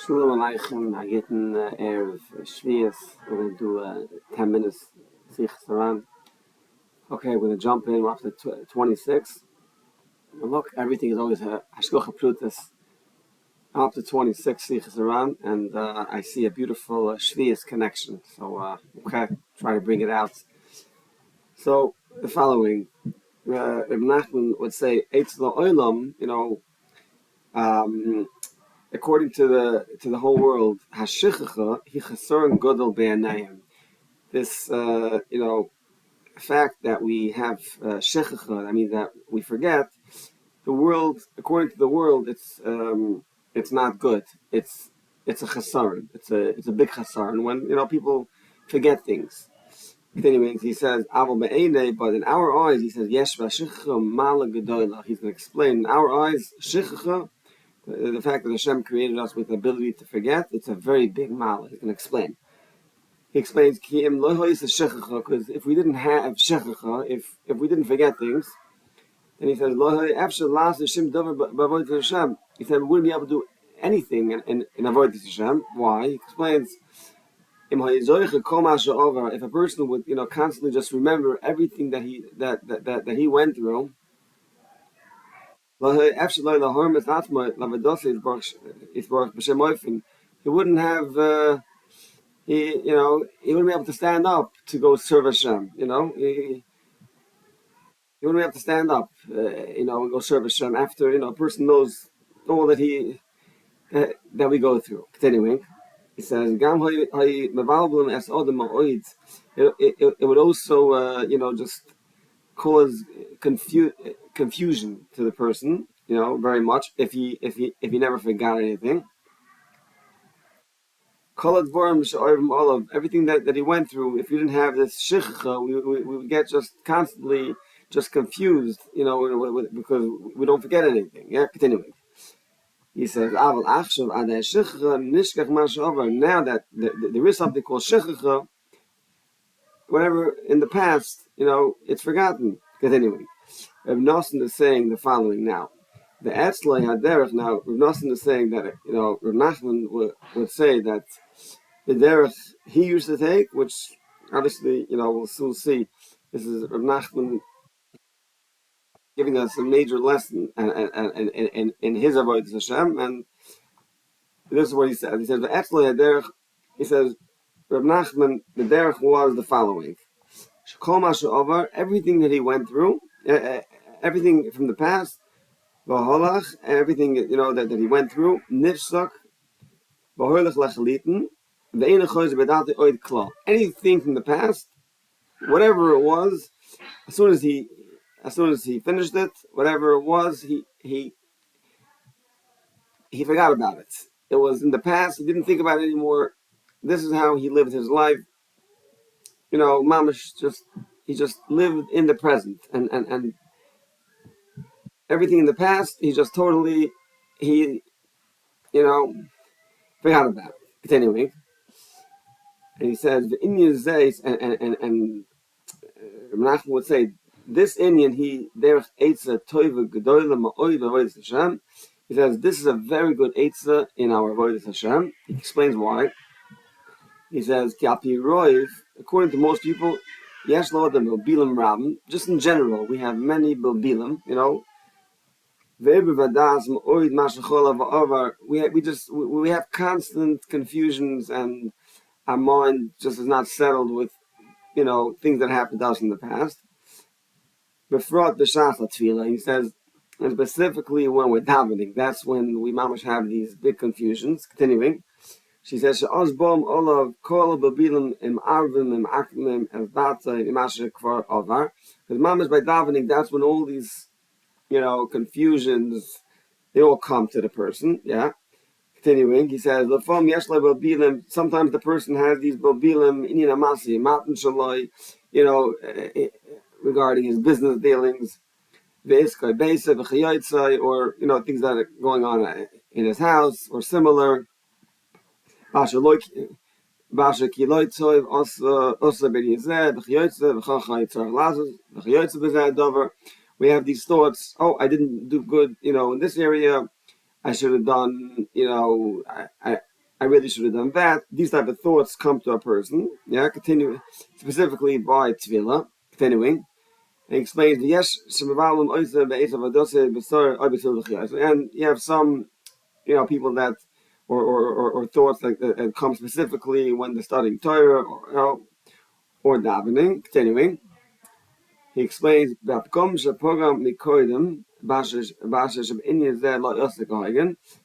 Shalom Aleichem. I get in Erev Shvius. We're going to do 10 minutes Sichos Haran. Okay, we're going to jump in. We're up to 26. And look, everything is always a Hashkocha Prutis. I'm up to 26 Sichos Haran, and I see a beautiful Shvius connection. So, okay, try to bring it out. So, the following. Ibn Nachman would say, Eitz La'olam, according to the whole world, Hashichacha hi chasaron godol be'anayim. This fact that we have shechacha, I mean that we forget the world. According to the world, it's not good. It's a chasaron. It's a big chasaron when people forget things. Anyways, he says aval be'enei, but in our eyes, he says yesh v'shichacha mala gedola. He's going to explain in our eyes shichacha. The fact that Hashem created us with the ability to forget, it's a very big mal. He's going to explain. He explains, because if we didn't have shechacha, if we didn't forget things, then he says, he said, we wouldn't be able to do anything in avoid this Hashem. Why? He explains, if a person would constantly just remember everything that he went through, he wouldn't have he wouldn't be able to stand up to go serve Hashem. He wouldn't be able to stand up and go serve Hashem after a person knows all that that we go through. Continuing, he says it would also just cause confusion to the person, very much if he never forgot anything. Everything that he went through, if you didn't have this shichacha, we would get just constantly just confused, because we don't forget anything. Yeah, continuing. He says, now that there is something called shichacha, whatever in the past, it's forgotten. Continuing. Rav Nosson is saying the following now. The Etzlai Haderech, now Rav Nosson is saying that, Rav Nachman would say that the derech he used to take, which obviously, we'll soon see, this is Rav Nachman giving us a major lesson in his avodas Hashem, and this is what he says. He says, the Etzlai Haderech, he says, Rav Nachman, the derech was the following. Everything that he went through, everything from the past, everything that he went through, nifsak, anything from the past, whatever it was, as soon as he finished it, whatever it was, he forgot about it. It was in the past. He didn't think about it anymore. This is how he lived his life. Mamash he just lived in the present, and everything in the past, he just totally, forgot about it. Continuing, and he says the Indian says, and Nachman would say this Indian he says this is a very good eitzah in our avodas Hashem. He explains why. He says according to most people, just in general, we have many bilbilim, we have constant confusions, and our mind just is not settled with things that happened to us in the past. He says, and specifically when we're davening, that's when we mamash have these big confusions. Continuing, she says, because mamash by davening, that's when all these confusions, they all come to the person. Yeah. Continuing, he says, sometimes the person has these bobilim regarding his business dealings, or things that are going on in his house or similar. We have these thoughts, I didn't do good, in this area. I should have done, I really should have done that. These type of thoughts come to a person. Yeah, continue specifically by Tvila. Continuing, he explains yes, and you have some, people that or thoughts like that come specifically when they're studying Torah or davening. Continuing, he explains that program mikoidim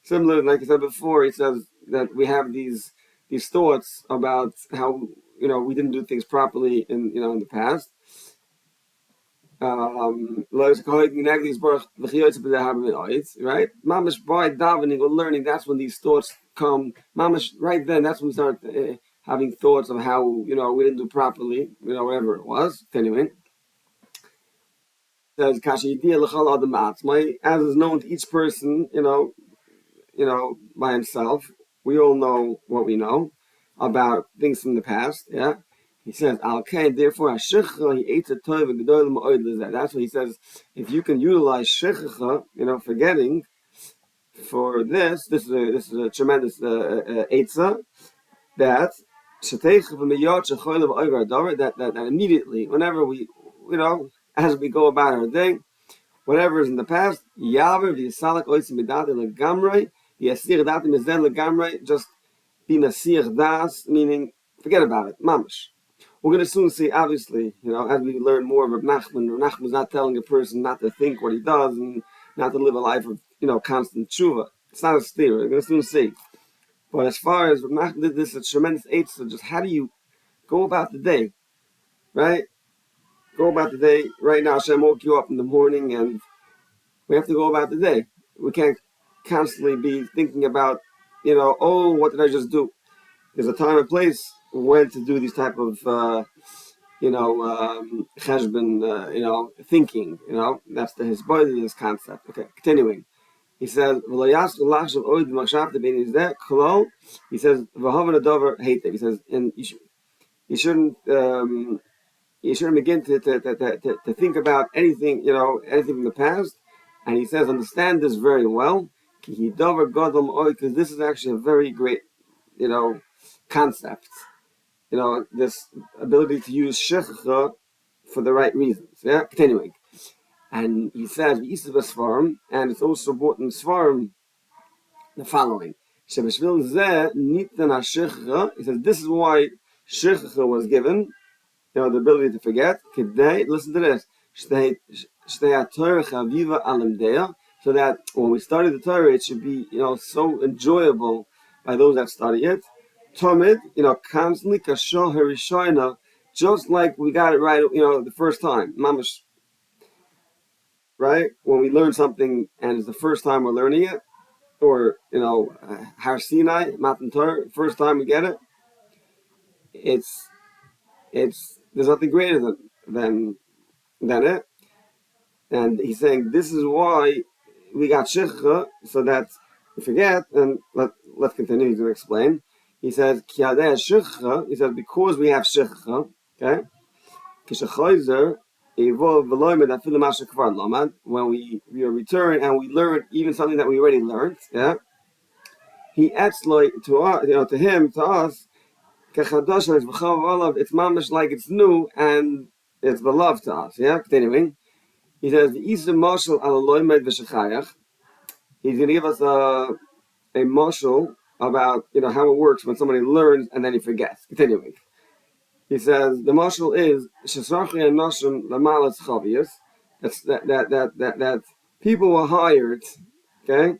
similar, like I said before, he says that we have these thoughts about how we didn't do things properly in the past. Right? Mamash by davening or learning, that's when these thoughts come. Mamash right then, that's when we start having thoughts of how we didn't do properly, whatever it was. Anyway, says as is known to each person, by himself. We all know what we know about things from the past. Yeah. He says, "Okay, therefore, he ate a toiv and that's what he says. If you can utilize shechicha, forgetting for this is a tremendous eitzah that that immediately, whenever we, as we go about our day, whatever is in the past, just be nasir das, meaning forget about it, mamash. We're going to soon see, obviously, as we learn more of Nachman. Nachman's not telling a person not to think what he does and not to live a life of, constant tshuva. It's not a steer. We're going to soon see. But as far as Nachman did, this is a tremendous aid. So just how do you go about the day, right? Go about the day. Right now, Hashem woke you up in the morning, and we have to go about the day. We can't constantly be thinking about, what did I just do? There's a time and place when to do these type of, cheshbon, thinking. That's the his body, this concept. Okay, continuing. He says, he says, he says, and you shouldn't begin to think about anything, anything from the past. And he says, understand this very well, because this is actually a very great, concept. This ability to use shechicha for the right reasons. Yeah, continuing. And he says, and it's also brought in Svarim the following. He says, this is why shechicha was given, the ability to forget. Listen to this. So that when we study the Torah, it should be, so enjoyable by those that study it. Tomid, constantly, kashon harishoina, just like we got it right, the first time. Mamash, right? When we learn something and it's the first time we're learning it, or, Har Sinai, Matan Torah, first time we get it, there's nothing greater than it. And he's saying this is why we got shechicha, so that we forget. And let's continue. He's going to explain. He says shechicha. He says because we have shechicha. Okay. When we return and we learn even something that we already learned. Yeah. He adds like to us, to him, to us. It's mamish like it's new and it's beloved to us. Yeah. Continuing. He says, he's going to give us a marshal about, how it works when somebody learns and then he forgets. Continuing. He says, the marshal is, that people were hired, okay?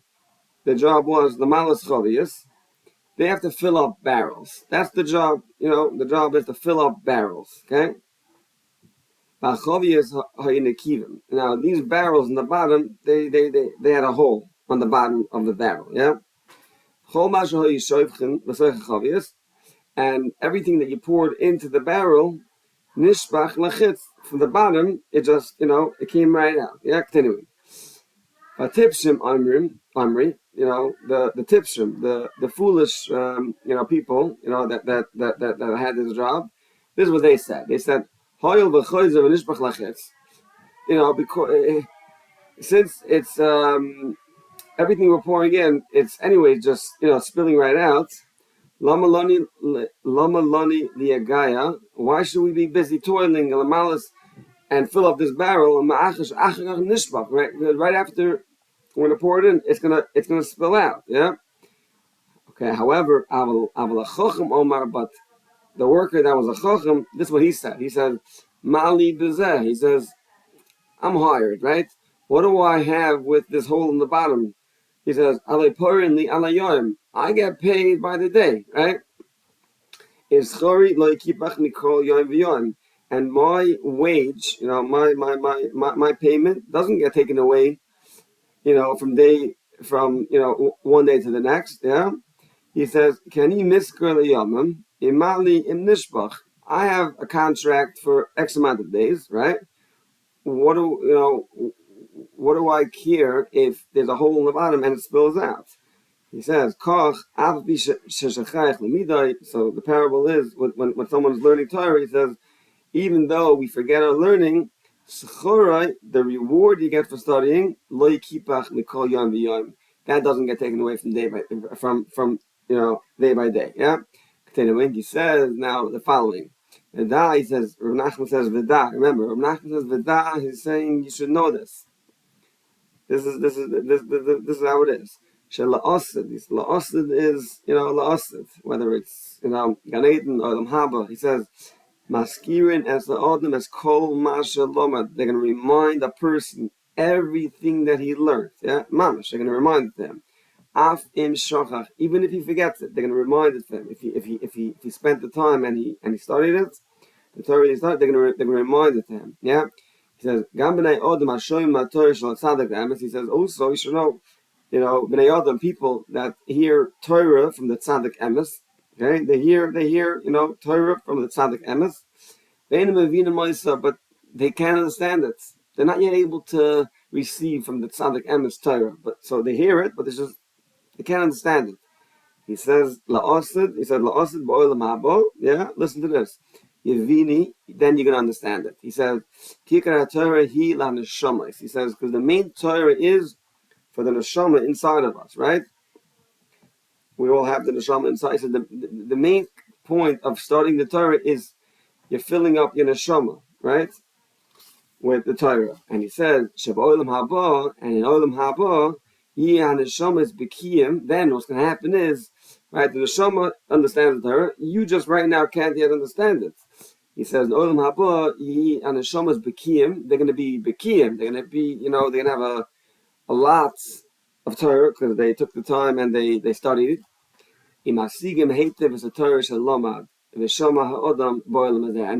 The job was, the malas chavias. They have to fill up barrels. That's the job, the job is to fill up barrels, okay? Now these barrels in the bottom, they had a hole on the bottom of the barrel, yeah. And everything that you poured into the barrel, nishbach lachitz, from the bottom, it just it came right out. Yeah, continuing. Tipshim Amri, the tipshim, the foolish people, that had this job. This is what they said. They said, because since it's everything we're pouring in, it's anyway just spilling right out. Lama lani liagaya. Why should we be busy toiling and fill up this barrel? Right after we're gonna pour it in, it's gonna spill out. Yeah. Okay. However, but the worker that was a chacham, this is what he said. He said, "Mali bezeh." He says, "I'm hired, right? What do I have with this hole in the bottom?" He says, "Alei porin li alayoyim." I get paid by the day, right? Is chori lo yikipach mikol yoyim v'yoyim, and my wage, my payment doesn't get taken away, from one day to the next, yeah. He says, "Can he misker liyamim imali im nishbach?" I have a contract for X amount of days, right? What do I care if there's a hole in the bottom and it spills out? He says, "Koch av So the parable is when someone's learning Torah, he says, even though we forget our learning, the reward you get for studying, that doesn't get taken away from day by day. Yeah. Continuing, he says now the following. V'da, he says, Rav Nachman says v'da. Remember, Rav Nachman says v'da. He's saying you should know this. This is how it is. La'asid. La'asid is la'asid. Whether it's Gan Eden or Lam Haba, he says. Maskirin as the Adam as Kol Masha Lomad. They're going to remind a person everything that he learned. Yeah, Mamash. They're going to remind them. Af im shochach. Even if he forgets it, they're going to remind it to him. If he spent the time and he studied it, the Torah he studied, they're going to remind it to him. Yeah. He says, Gam b'nei Adam hashoyim ma'Torah shel tzaddik emes. He says also you should know, b'nei Adam, people that hear Torah from the tzaddik emes. Okay, they hear, Torah from the tzaddik emes. But they can't understand it. They're not yet able to receive from the tzaddik emes Torah. But so they hear it, but they can't understand it. He says la'asid. He said la'asid ba'olam habo. Yeah, listen to this. Yevini, then you're gonna understand it. He says kikar Torah hi la neshamas. He says because the main Torah is for the neshama inside of us, right? We all have the neshama inside. So the main point of starting the Torah is you're filling up your neshama, right, with the Torah. And he says, Sheba olam haba, and in olam haba, ye neshama is bekiyim. Then what's going to happen is, right, the neshama understands the Torah. You just right now can't yet understand it. He says, in olam haba, ye neshama is bekiyim. They're going to be bekiyim. They're going to be, they're going to have a lot of Torah because they took the time and they studied it. And they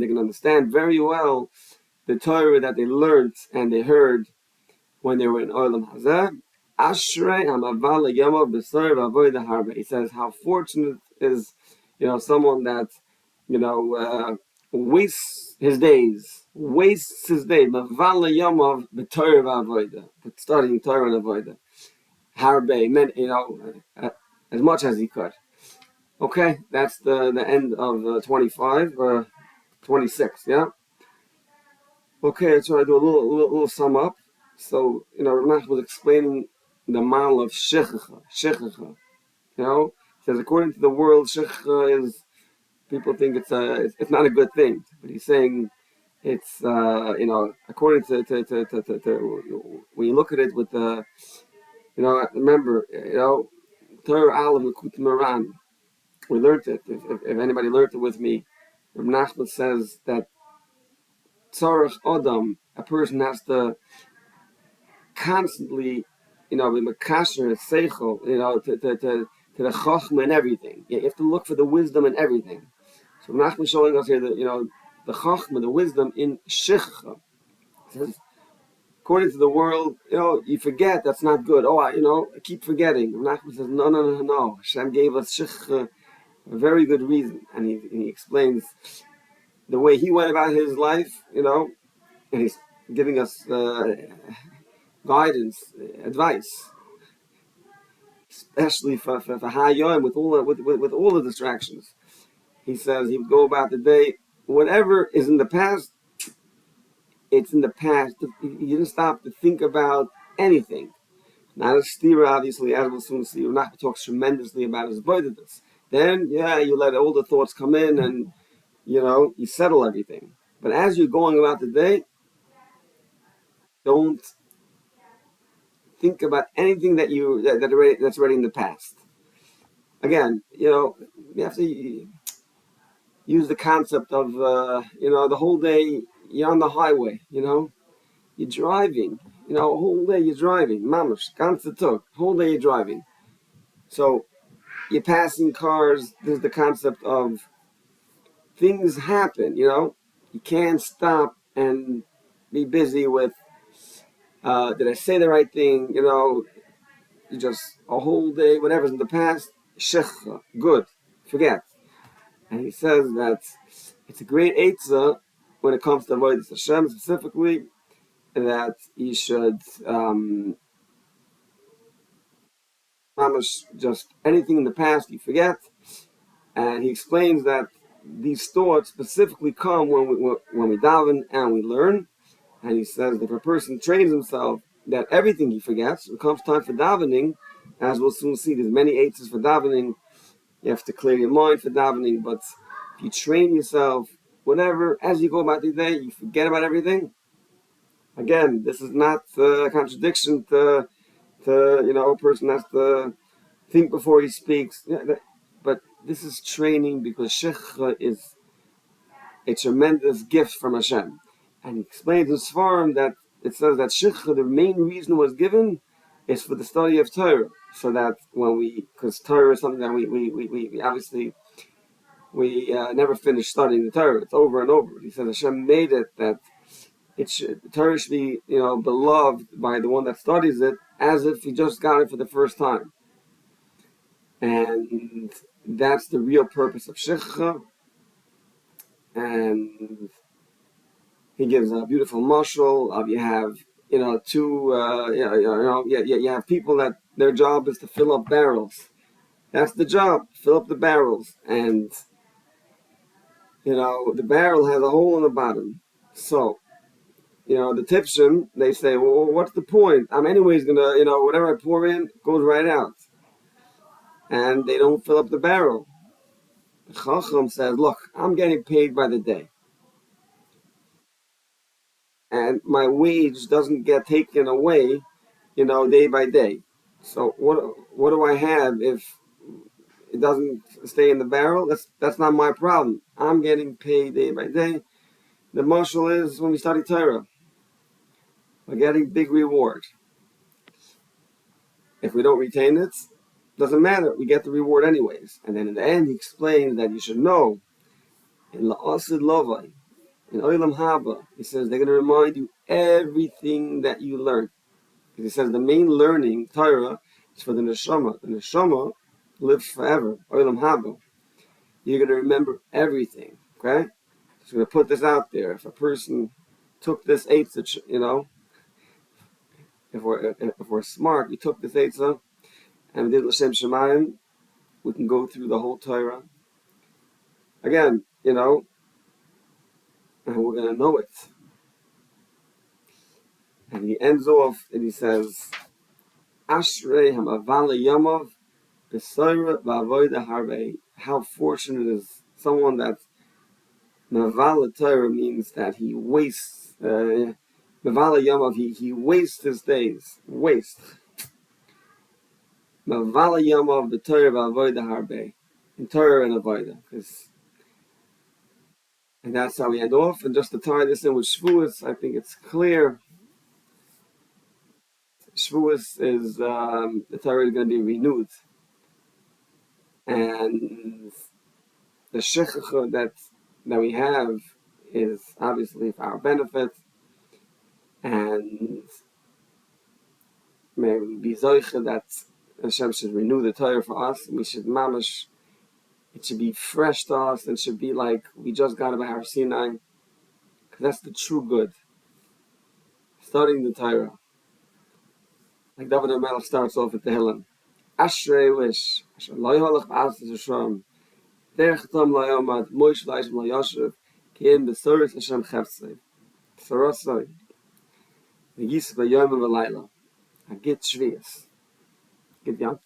can understand very well the Torah that they learned and they heard when they were in Olam Hazeh. He says how fortunate is someone that wastes his days studying Torah and Avodah. As much as he could. Okay, that's the end of 25, 26, yeah? Okay, so I do a little sum up. So, Rav Nachman was explaining the model of Shechicha. He says according to the world, Shechicha is, people think it's not a good thing. But he's saying it's, according to when you look at it with the, remember, Torah Aleph L'Kutim Haran. We learned it. If anybody learned it with me, Rav Nachman says that Tzarech Adam, a person has to constantly, be makasher seichel, to the chochma and everything. You have to look for the wisdom in everything. So Rav Nachman is showing us here that the chochma, the wisdom in shechicha. Says, according to the world, you forget. That's not good. I keep forgetting. Rav Nachman says, no. Hashem gave us shechicha. A very good reason, and he explains the way he went about his life, and he's giving us guidance, advice, especially for Hayom with all the distractions. He says he would go about the day, whatever is in the past, it's in the past. He didn't stop to think about anything. Not a stira, obviously, as we'll soon see. Rav Nachman talks tremendously about his avoidance. then yeah, you let all the thoughts come in and you settle everything. But as you're going about the day, don't think about anything that's already in the past. Again, you have to use the concept of the whole day you're on the highway. You're driving. Whole day you're driving. Mamash, ganze Tag, whole day you're driving. So you're passing cars. There's the concept of things happen. You can't stop and be busy with. Did I say the right thing? You just a whole day, whatever's in the past, shechcha, good, forget. And he says that it's a great eitzah when it comes to avodas Hashem specifically, that you should just anything in the past you forget. And he explains that these thoughts specifically come when we daven and we learn. And he says that if a person trains himself that everything he forgets, when it comes time for davening, as we'll soon see, there's many eitzes for davening. You have to clear your mind for davening, but if you train yourself, whatever, as you go about the day, you forget about everything. Again, this is not a contradiction to a person has to think before he speaks. But this is training because Shechcha is a tremendous gift from Hashem. And he explains in Sfarim that it says that Shechcha, the main reason was given is for the study of Torah. So that because Torah is something that we obviously never finish studying the Torah. It's over and over. He says Hashem made it that the Torah should be beloved by the one that studies it as if he just got it for the first time. And that's the real purpose of Shechcha. And he gives a beautiful mashal of you have you have people that their job is to fill up barrels. That's the job, fill up the barrels, and the barrel has a hole in the bottom. So the tipshim, they say, well, what's the point? I'm anyways gonna whatever I pour in goes right out, and they don't fill up the barrel. The Chacham says, look, I'm getting paid by the day. And my wage doesn't get taken away, day by day. So what do I have if it doesn't stay in the barrel? That's not my problem. I'm getting paid day by day. The mashal is when we study Torah, we're getting big reward. If we don't retain it, doesn't matter. We get the reward anyways. And then in the end, he explains that you should know in La'asid Lovai, in Olam Haba, he says they're going to remind you everything that you learned. Because he says the main learning, Torah, is for the neshama. The neshama lives forever. Olam Haba. You're going to remember everything. Okay? So I'm going to put this out there. If a person took this eitzah, if we're smart, we took this eitzah and we did L'Shem Shemayim, we can go through the whole Torah. Again, and we're going to know it. And he ends off and he says, Ashrei hamavala yamav b'soira v'avoda harvei. How fortunate is someone that mavala Torah means that he wastes, mavala yamav, he wastes his days. Waste. Mavala yamav b'Torah v'avoda harvei. In Torah and avoda. And that's how we end off. And just to tie this in with Shavuos, I think it's clear. Shavuos is the Torah is going to be renewed, and the Shechcha that we have is obviously for our benefit, and may we be zoiche that Hashem should renew the Torah for us, and we should mamash. It should be fresh to us, and should be like we just got about Har Sinai, because that's the true good. Studying the Torah. Like David HaMelech starts off at the Tehillim. Ashrei wish, Asher lo yholach b'atzis Hashem, derech tom lo yomad, moish l'ayishim lo yoshev, ki in b'soris Hashem cheftzei. Sorosoi, v'yis v'yom v'layla. Agit shvias. Git yom.